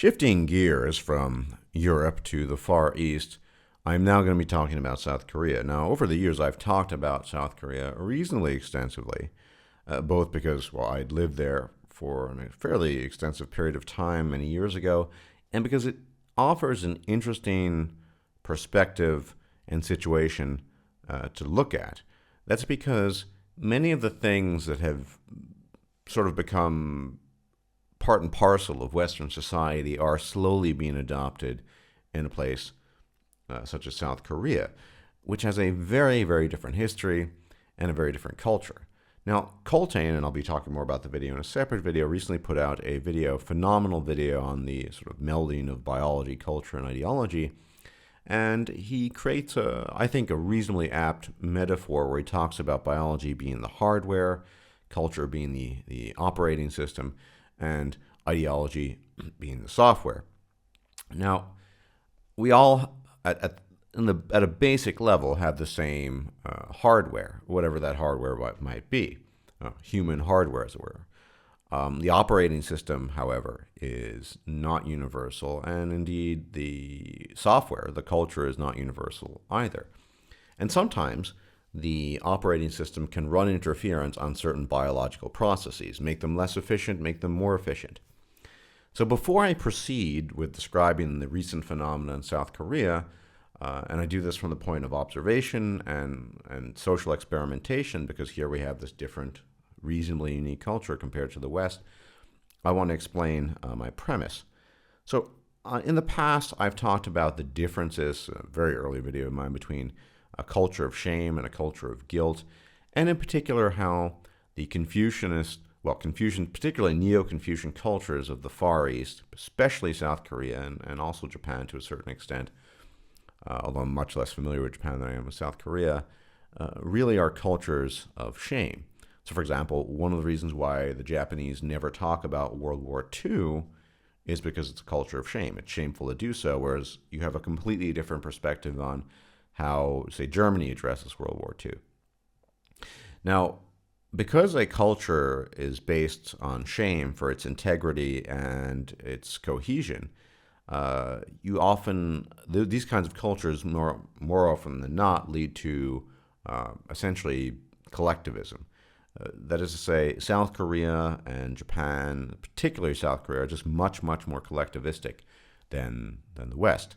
Shifting gears from Europe to the Far East, I'm now going to be talking about South Korea. Now, over the years, I've talked about South Korea reasonably extensively, both because, well, I'd lived there for a fairly extensive period of time many years ago, and because it offers an interesting perspective and situation to look at. That's because many of the things that have sort of become part and parcel of Western society are slowly being adopted in a place such as South Korea, which has a very, very different history and a very different culture. Now, Coltane, and I'll be talking more about the video in a separate video, recently put out a phenomenal video on the sort of melding of biology, culture, and ideology. And he creates, I think, a reasonably apt metaphor where he talks about biology being the hardware, culture being the operating system, and ideology being the software. Now, we all, at a basic level, have the same hardware, whatever that hardware might be, human hardware, as it were. The operating system, however, is not universal, and indeed the software, the culture, is not universal either. And sometimes the operating system can run interference on certain biological processes, make them less efficient, make them more efficient. So before I proceed with describing the recent phenomena in South Korea, and I do this from the point of observation and social experimentation, because here we have this different, reasonably unique culture compared to the West, I want to explain my premise. So in the past, I've talked about the differences, a very early video of mine, between a culture of shame and a culture of guilt, and in particular how the Confucian, particularly Neo-Confucian cultures of the Far East, especially South Korea and also Japan to a certain extent, although I'm much less familiar with Japan than I am with South Korea, really are cultures of shame. So, for example, one of the reasons why the Japanese never talk about World War II is because it's a culture of shame. It's shameful to do so, whereas you have a completely different perspective on how, say, Germany addresses World War II. Now, because a culture is based on shame for its integrity and its cohesion, these kinds of cultures more often than not lead to essentially collectivism. That is to say, South Korea and Japan, particularly South Korea, are just much, much more collectivistic than the West.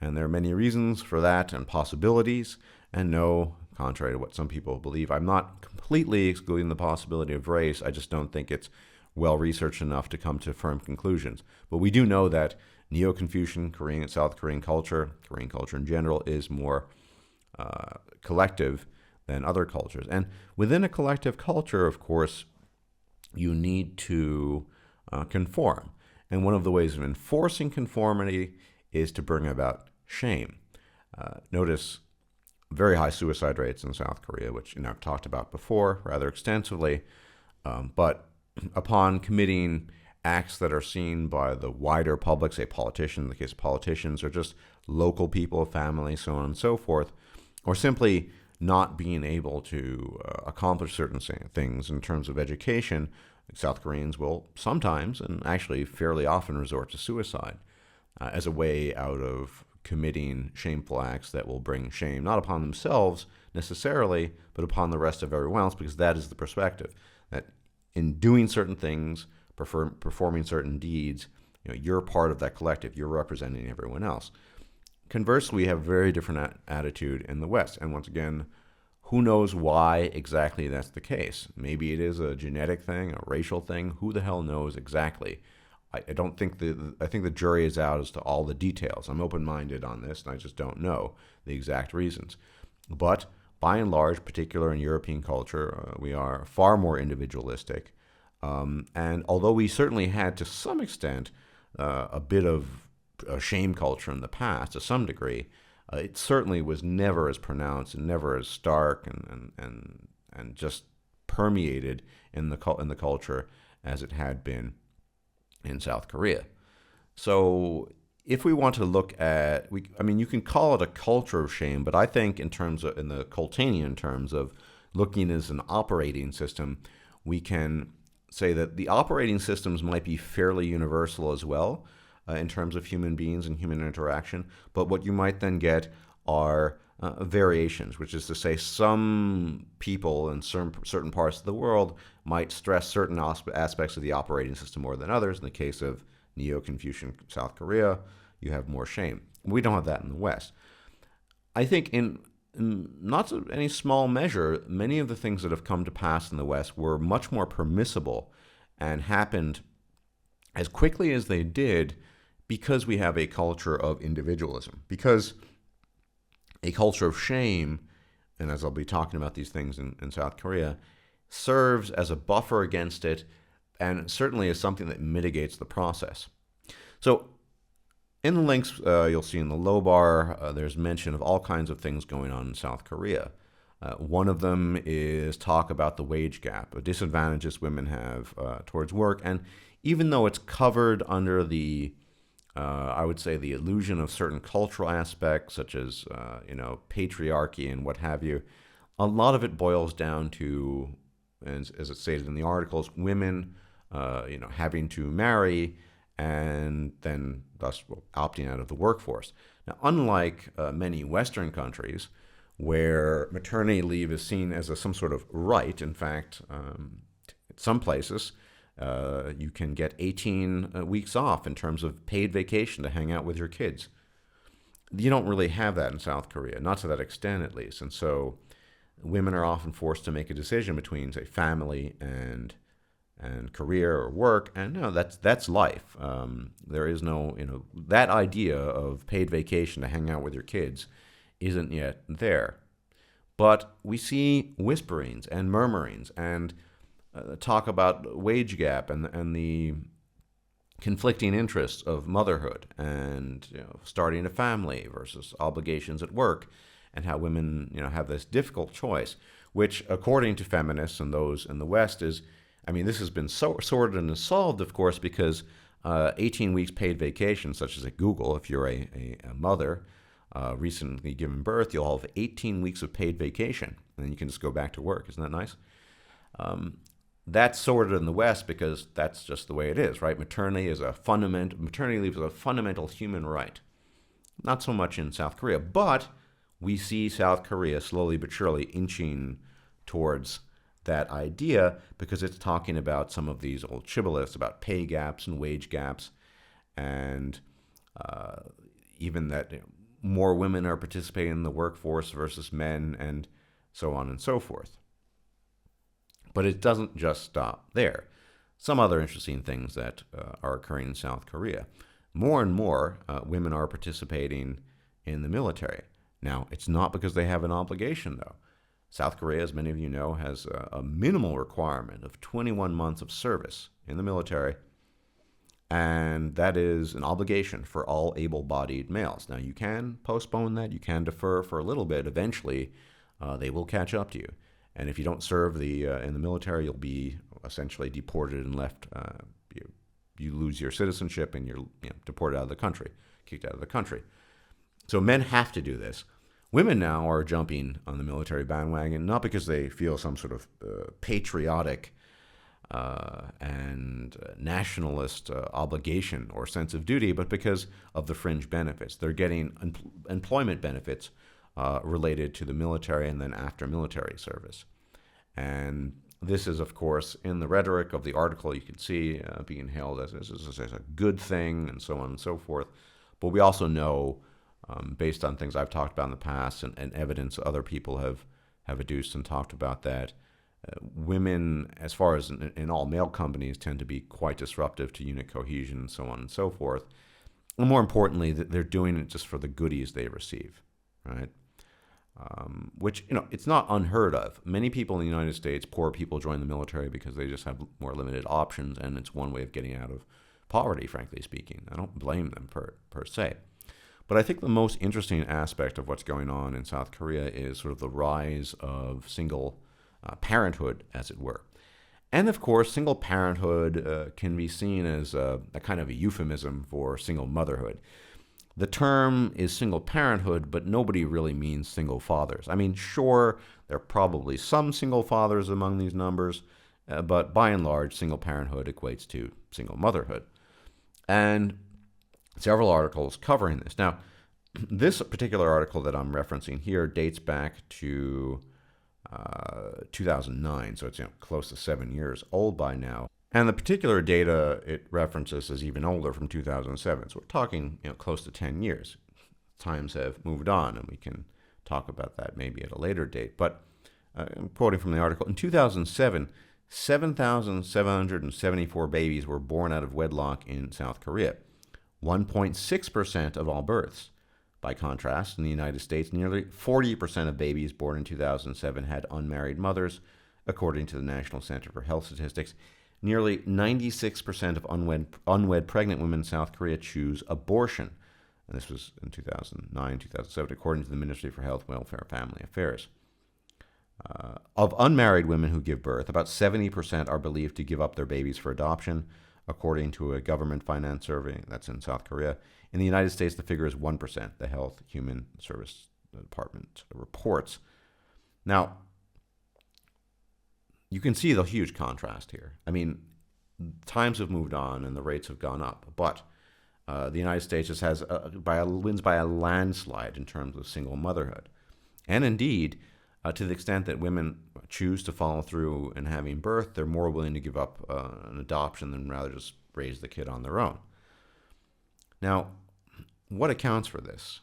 And there are many reasons for that and possibilities. And no, contrary to what some people believe, I'm not completely excluding the possibility of race. I just don't think it's well researched enough to come to firm conclusions. But we do know that Neo-Confucian Korean and South Korean culture in general, is more collective than other cultures. And within a collective culture, of course, you need to conform. And one of the ways of enforcing conformity is to bring about shame. Notice very high suicide rates in South Korea, which I've talked about before rather extensively. But upon committing acts that are seen by the wider public, say politicians, in the case of politicians, or just local people, family, so on and so forth, or simply not being able to accomplish certain things in terms of education, South Koreans will sometimes, and actually fairly often, resort to suicide as a way out of committing shameful acts that will bring shame, not upon themselves necessarily, but upon the rest of everyone else, because that is the perspective, that in doing certain things, performing certain deeds, you're part of that collective, you're representing everyone else. Conversely, we have a very different attitude in the West. And once again, who knows why exactly that's the case? Maybe it is a genetic thing, a racial thing. Who the hell knows exactly? I think the jury is out as to all the details. I'm open-minded on this, and I just don't know the exact reasons. But by and large, particularly in European culture, we are far more individualistic. And although we certainly had, to some extent, a bit of a shame culture in the past, to some degree, it certainly was never as pronounced and never as stark and just permeated in the culture as it had been in South Korea. So if we want to look at, you can call it a culture of shame, but I think in the Coltanian terms of looking as an operating system, we can say that the operating systems might be fairly universal as well. in terms of human beings and human interaction. But what you might then get are variations, which is to say, some people in certain parts of the world might stress certain aspects of the operating system more than others. In the case of Neo-Confucian South Korea, you have more shame. We don't have that in the West. I think in not to any small measure, many of the things that have come to pass in the West were much more permissible and happened as quickly as they did because we have a culture of individualism, because a culture of shame, and as I'll be talking about these things in South Korea, serves as a buffer against it and certainly is something that mitigates the process. So in the links you'll see in the low bar, there's mention of all kinds of things going on in South Korea. One of them is talk about the wage gap, disadvantages women have towards work. And even though it's covered under the, I would say, the illusion of certain cultural aspects, such as, patriarchy and what have you, a lot of it boils down to, as it's stated in the articles, women, having to marry and then thus opting out of the workforce. Now, unlike many Western countries, where maternity leave is seen as some sort of right, in fact, in some places, you can get 18 weeks off in terms of paid vacation to hang out with your kids. You don't really have that in South Korea, not to that extent at least. And so women are often forced to make a decision between, say, family and career or work, and no, that's life. There is no, that idea of paid vacation to hang out with your kids isn't yet there. But we see whisperings and murmurings and talk about wage gap and the conflicting interests of motherhood and starting a family versus obligations at work, and how women have this difficult choice, which according to feminists and those in the West is, this has been sorted and solved, of course, because 18 weeks paid vacation, such as at Google, if you're a mother recently given birth, you'll have 18 weeks of paid vacation, and then you can just go back to work. Isn't that nice? That's sorted in the West because that's just the way it is, right? Maternity leave is a fundamental human right. Not so much in South Korea, but we see South Korea slowly but surely inching towards that idea because it's talking about some of these old shibboleths about pay gaps and wage gaps, and even that more women are participating in the workforce versus men, and so on and so forth. But it doesn't just stop there. Some other interesting things that are occurring in South Korea. More and more women are participating in the military. Now, it's not because they have an obligation, though. South Korea, as many of you know, has a minimal requirement of 21 months of service in the military, and that is an obligation for all able-bodied males. Now, you can postpone that, you can defer for a little bit. Eventually, they will catch up to you. And if you don't serve in the military, you'll be essentially deported and left. You lose your citizenship and you're deported out of the country, kicked out of the country. So men have to do this. Women now are jumping on the military bandwagon, not because they feel some sort of patriotic and nationalist obligation or sense of duty, but because of the fringe benefits. They're getting employment benefits related to the military and then after military service. And this is, of course, in the rhetoric of the article, you can see being hailed as a good thing and so on and so forth. But we also know, based on things I've talked about in the past and evidence other people have adduced and talked about, that women, as far as in all male companies, tend to be quite disruptive to unit cohesion and so on and so forth. And more importantly, that they're doing it just for the goodies they receive, right? Which, it's not unheard of. Many people in the United States, poor people, join the military because they just have more limited options, and it's one way of getting out of poverty, frankly speaking. I don't blame them per se. But I think the most interesting aspect of what's going on in South Korea is sort of the rise of single parenthood, as it were. And of course, single parenthood can be seen as a kind of a euphemism for single motherhood. The term is single parenthood, but nobody really means single fathers. Sure, there are probably some single fathers among these numbers, but by and large, single parenthood equates to single motherhood. And several articles covering this. Now, this particular article that I'm referencing here dates back to 2009, so it's close to 7 years old by now. And the particular data it references is even older, from 2007. So we're talking close to 10 years. Times have moved on, and we can talk about that maybe at a later date. But I'm quoting from the article. In 2007, 7,774 babies were born out of wedlock in South Korea, 1.6% of all births. By contrast, in the United States, nearly 40% of babies born in 2007 had unmarried mothers, according to the National Center for Health Statistics. Nearly 96% of unwed pregnant women in South Korea choose abortion. And this was in 2009, 2007, according to the Ministry for Health, Welfare, and Family Affairs. Of unmarried women who give birth, about 70% are believed to give up their babies for adoption, according to a government finance survey that's in South Korea. In the United States, the figure is 1%, the Health Human Service Department reports. Now, you can see the huge contrast here. I mean, times have moved on and the rates have gone up, but the United States just wins by a landslide in terms of single motherhood. And indeed, to the extent that women choose to follow through in having birth, they're more willing to give up an adoption than rather just raise the kid on their own. Now, what accounts for this?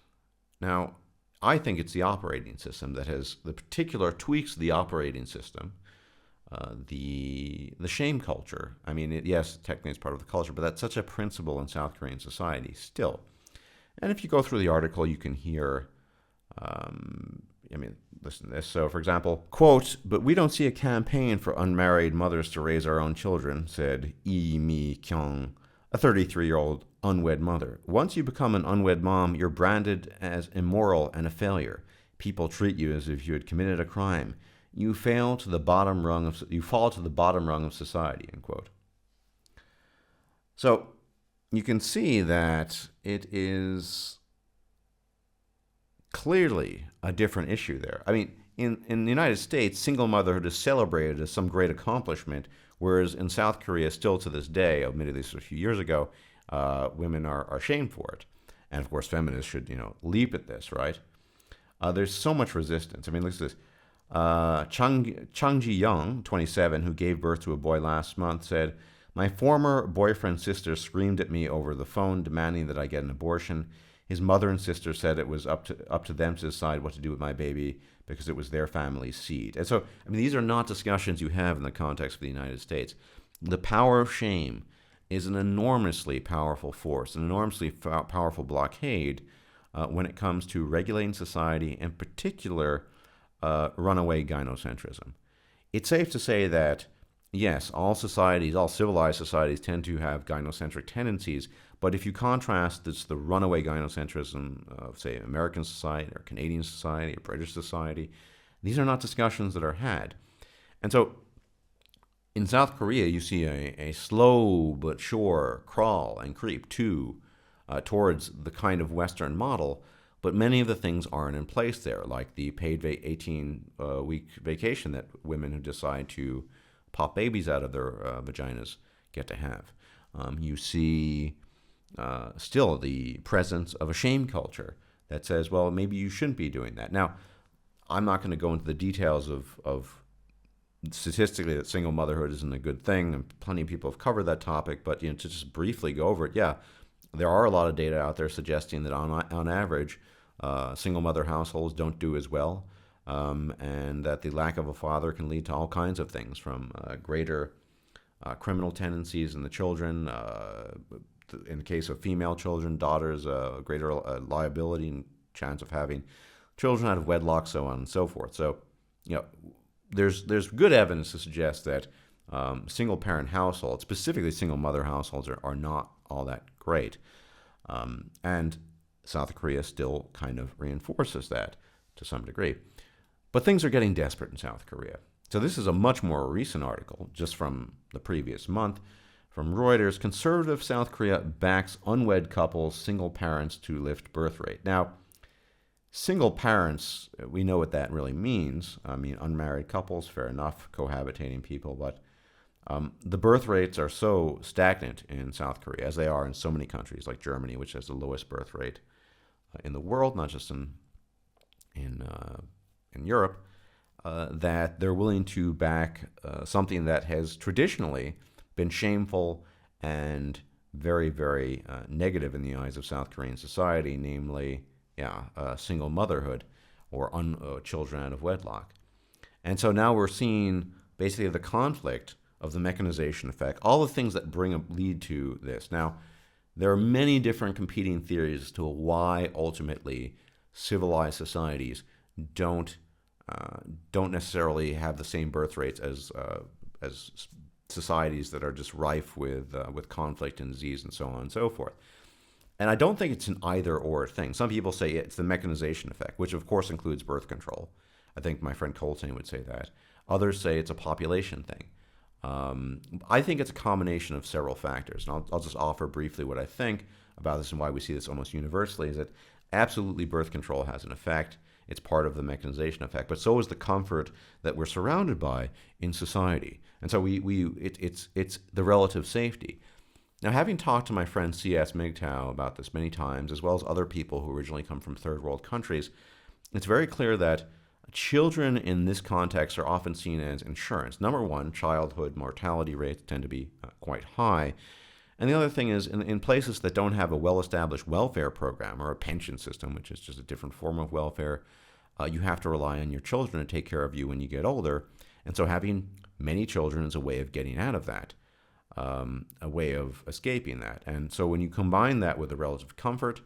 Now, I think it's the operating system that has the particular tweaks to the operating system, the shame culture. I mean, yes, technically it's part of the culture, but that's such a principle in South Korean society still. And if you go through the article, you can hear, listen to this. So, for example, quote, "But we don't see a campaign for unmarried mothers to raise our own children," said Lee Mi-kyung, a 33-year-old unwed mother. "Once you become an unwed mom, you're branded as immoral and a failure. People treat you as if you had committed a crime. You fall to the bottom rung of society," end quote. So you can see that it is clearly a different issue there. I mean, in the United States, single motherhood is celebrated as some great accomplishment, whereas in South Korea, still to this day, admittedly a few years ago, women are shamed for it. And of course, feminists should, leap at this, right? There's so much resistance. I mean, look at this. Chang Ji-young, 27, who gave birth to a boy last month, said, "My former boyfriend's sister screamed at me over the phone, demanding that I get an abortion. His mother and sister said it was up to them to decide what to do with my baby because it was their family's seed." And so, I mean, these are not discussions you have in the context of the United States. The power of shame is an enormously powerful force, an enormously powerful blockade when it comes to regulating society, in particular, runaway gynocentrism. It's safe to say that, yes, all civilized societies tend to have gynocentric tendencies, but if you contrast the runaway gynocentrism of, say, American society or Canadian society or British society, these are not discussions that are had. And so in South Korea, you see a slow but sure crawl and creep towards the kind of Western model, but many of the things aren't in place there, like the paid 18-week vacation that women who decide to pop babies out of their vaginas get to have. You see still the presence of a shame culture that says, well, maybe you shouldn't be doing that. Now, I'm not going to go into the details of statistically that single motherhood isn't a good thing, and plenty of people have covered that topic, but to just briefly go over it, yeah, there are a lot of data out there suggesting that on average, single mother households don't do as well, and that the lack of a father can lead to all kinds of things, from greater criminal tendencies in the children, in the case of female children, daughters, greater liability and chance of having children out of wedlock, so on and so forth. So, there's good evidence to suggest that single parent households, specifically single mother households, are not all that great. And South Korea still kind of reinforces that to some degree. But things are getting desperate in South Korea. So this is a much more recent article, just from the previous month, from Reuters. Conservative South Korea backs unwed couples, single parents to lift birth rate. Now, single parents, we know what that really means. I mean, unmarried couples, fair enough, cohabitating people, but The birth rates are so stagnant in South Korea, as they are in so many countries, like Germany, which has the lowest birth rate in the world, not just in in Europe, that they're willing to back something that has traditionally been shameful and very, very negative in the eyes of South Korean society, namely, single motherhood or children out of wedlock. And so now we're seeing basically the conflict of the mechanization effect, all the things that lead to this. Now, there are many different competing theories as to why ultimately civilized societies don't don't necessarily have the same birth rates as societies that are just rife with conflict and disease and so on and so forth. And I don't think it's an either or thing. Some people say it's the mechanization effect, which of course includes birth control. I think my friend Colton would say that. Others say it's a population thing. I think it's a combination of several factors. And I'll just offer briefly what I think about this and why we see this almost universally is that absolutely birth control has an effect. It's part of the mechanization effect, but so is the comfort that we're surrounded by in society. And so it's the relative safety. Now, having talked to my friend C.S. MGTOW about this many times, as well as other people who originally come from third world countries, it's very clear that children in this context are often seen as insurance. Number one, childhood mortality rates tend to be quite high. And the other thing is, in places that don't have a well-established welfare program or a pension system, which is just a different form of welfare, you have to rely on your children to take care of you when you get older. And so having many children is a way of getting out of that, a way of escaping that. And so when you combine that with the relative comfort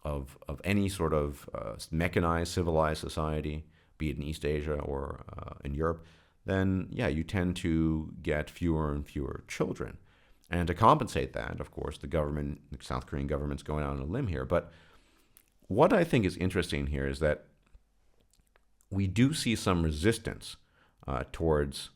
of any sort of mechanized, civilized society, be it in East Asia or in Europe, then, you tend to get fewer and fewer children. And to compensate that, of course, the South Korean government's going out on a limb here. But what I think is interesting here is that we do see some resistance towards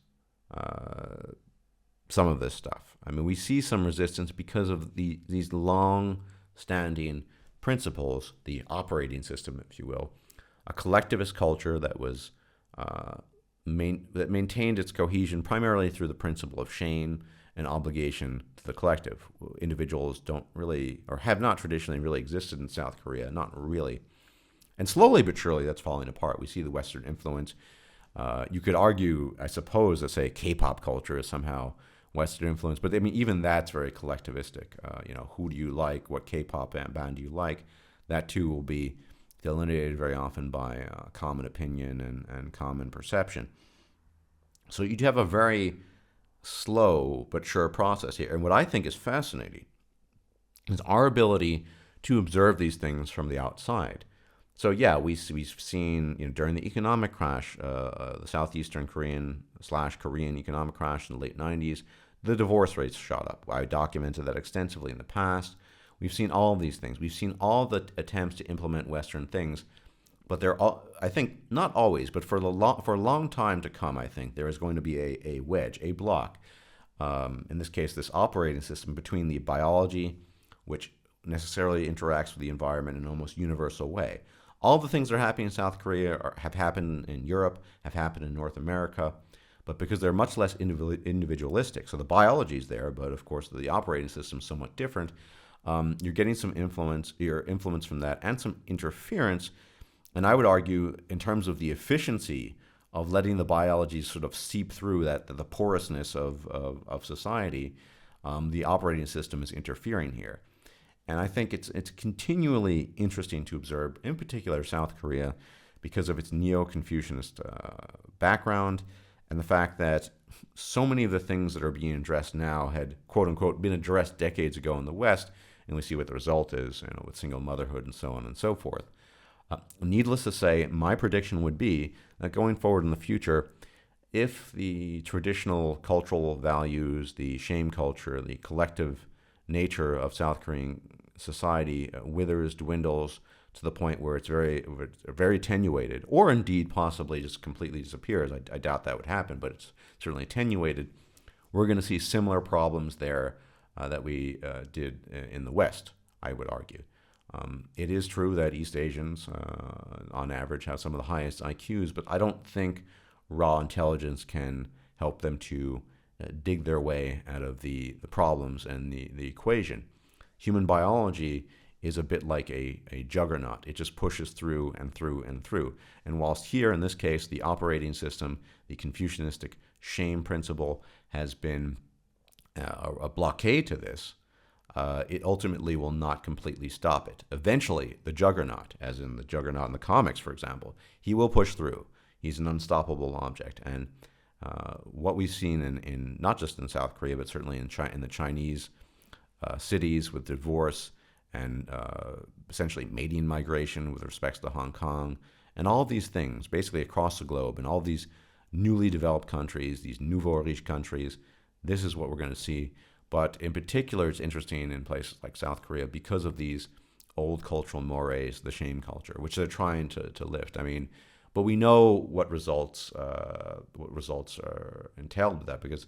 some of this stuff. I mean, we see some resistance because of these long-standing principles, the operating system, if you will, a collectivist culture that was that maintained its cohesion primarily through the principle of shame and obligation to the collective. Individuals don't really, or have not traditionally really existed in South Korea, not really. And slowly but surely that's falling apart. We see the Western influence. You could argue, I suppose, that say K-pop culture is somehow Western influence, but I mean, even that's very collectivistic. Who do you like? What K-pop band do you like? That too will be delineated very often by common opinion and common perception. So you'd have a very slow but sure process here. And what I think is fascinating is our ability to observe these things from the outside. So we've seen during the economic crash, the Southeastern Korean/Korean economic crash in the late 90s, the divorce rates shot up. I documented that extensively in the past. We've seen all of these things. We've seen all the attempts to implement Western things, but I think not always, but for a long time to come, I think there is going to be a wedge, a block. In this case, this operating system between the biology, which necessarily interacts with the environment in an almost universal way. All the things that are happening in South Korea have happened in Europe, have happened in North America, but because they're much less individualistic. So the biology is there, but of course the operating system is somewhat different. You're getting some influence from that and some interference. And I would argue, in terms of the efficiency of letting the biology sort of seep through the porousness of society, the operating system is interfering here. And I think it's continually interesting to observe, in particular South Korea, because of its neo-Confucianist background and the fact that so many of the things that are being addressed now had, quote unquote, been addressed decades ago in the West, and we see what the result is, with single motherhood and so on and so forth. Needless to say, my prediction would be that going forward in the future, if the traditional cultural values, the shame culture, the collective nature of South Korean society withers, dwindles to the point where it's very attenuated, or indeed possibly just completely disappears. I doubt that would happen, but it's certainly attenuated. We're going to see similar problems there that we did in the West, I would argue. It is true that East Asians, on average, have some of the highest IQs, but I don't think raw intelligence can help them to dig their way out of the problems and the equation. Human biology is a bit like a juggernaut. It just pushes through and through and through. And whilst here, in this case, the operating system, the Confucianistic shame principle, has been a blockade to this, it ultimately will not completely stop it. Eventually, the juggernaut, as in the juggernaut in the comics, for example, he will push through. He's an unstoppable object. And what we've seen in not just in South Korea, but certainly in the Chinese cities with divorce and essentially mating migration with respect to Hong Kong, and all of these things, basically across the globe, and all these newly developed countries, these nouveau riche countries, this is what we're going to see. But in particular, it's interesting in places like South Korea because of these old cultural mores, the shame culture, which they're trying to lift. I mean, but we know what results are entailed with that, because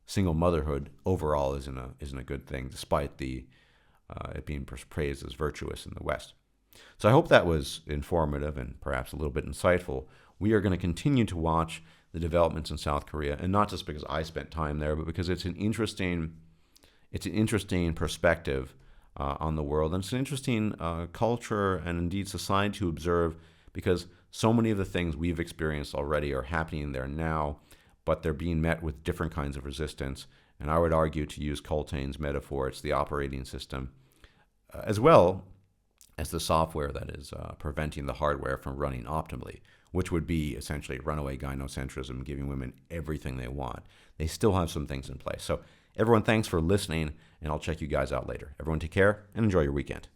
single motherhood overall isn't a good thing, despite it being praised as virtuous in the West. So I hope that was informative and perhaps a little bit insightful. We are going to continue to watch the developments in South Korea, and not just because I spent time there, but because it's an interesting perspective on the world, and it's an interesting culture and indeed society to observe, because so many of the things we've experienced already are happening there now, but they're being met with different kinds of resistance. And I would argue, to use Coltane's metaphor, it's the operating system, as well as the software that is preventing the hardware from running optimally, which would be essentially runaway gynocentrism, giving women everything they want. They still have some things in place. So everyone, thanks for listening, and I'll check you guys out later. Everyone take care and enjoy your weekend.